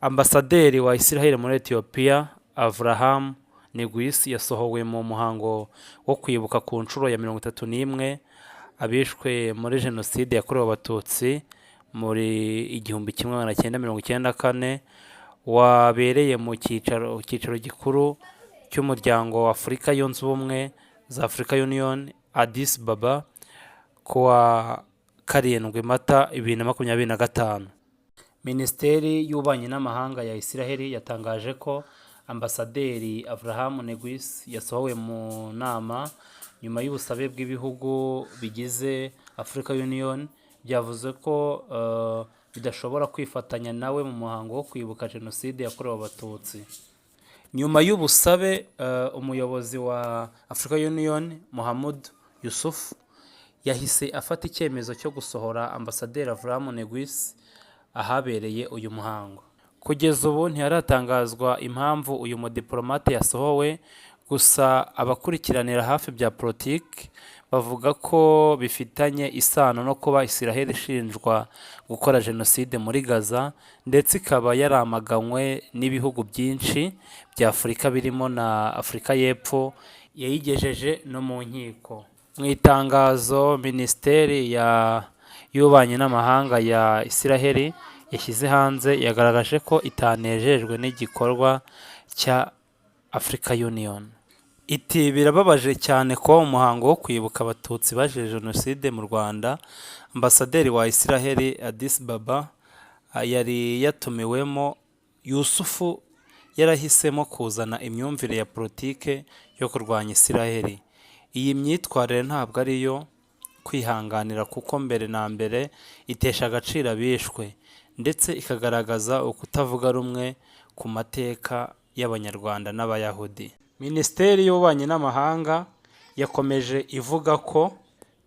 Ambasaderi wa Israel muri Ethiopia Avraham Negwis yasohowe mu muhango wo kwibuka ku nshuro ya 31 abishwe muri Jenoside yakorewe Abatutsi muri 1994 wabereye mu cyicaro gikuru cy'umuryango wa Afurika yunze ubumwe za Africa Union Addis Ababa kuwa 7 Mata 2025. Minisiteri y'Ububanyi n'Amahanga ya Israel yatangaje ko Ambasaderi Avraham Negwis yasohowe mu nama nyuma y'ubusabe bw'ibihugu bigize Africa Union byavuze ko bidashobora kwifatanya nawe mu muhango wo kwibuka Jenoside yakorewe Abatutsi. Nyuma y'ubusabe umuyobozi wa Africa Union Mohamud Yusuf yahise afata icyemezo cyo gusohora Ambasaderi Avraham Negwis ahabereye uyu muhango. Kugeza ubu ntiharatangazwa impamvu uyu mudiplomate yasohowe, gusa abakurikiranira hafi bya politiki bavuga ko bifitanye isano no kuba Israel ishinjwa gukora Jenoside muri Gaza ndetse ikaba yaramaganywe n'ibihugu byinshi bya Afurika birimo na Afurika y'Epfo yayigejeje no mu nkiko. Mu itangazo Minisiteri y'Ububanyi n'Amahanga ya Israel yashyize hanze yagaragaje ko itanejejwe n'igikorwa cya Africa Union. Iti birababaje cyane ko umuhango wo kwibuka Abatutsi bazize Jenoside mu Rwanda Ambasaderi wa Israel Addis Ababa yari yatumiwemo Yusufu yarahisemo kuzana imyumvire ya politike yo kurwanya Israel. Iyi myitwarire ntabwo ariyo kwihanganira kuko mbere na mbere itesha agaciro abishwe ndetse ikagaragaza ukutavuga rumwe ku mateka y'Abanyarwanda n'Abayahudi. Minisiteri y'Ububanyi n'Amahanga yakomeje ivuga ko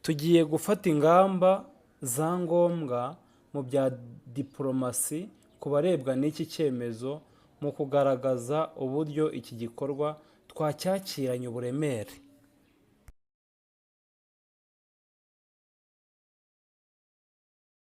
tugiye gufata ingamba za ngombwa mu bya diplomasi ku barebwa n'iki cyemezo mu kugaragaza uburyo iki gikorwa twacyakiranye uburemere.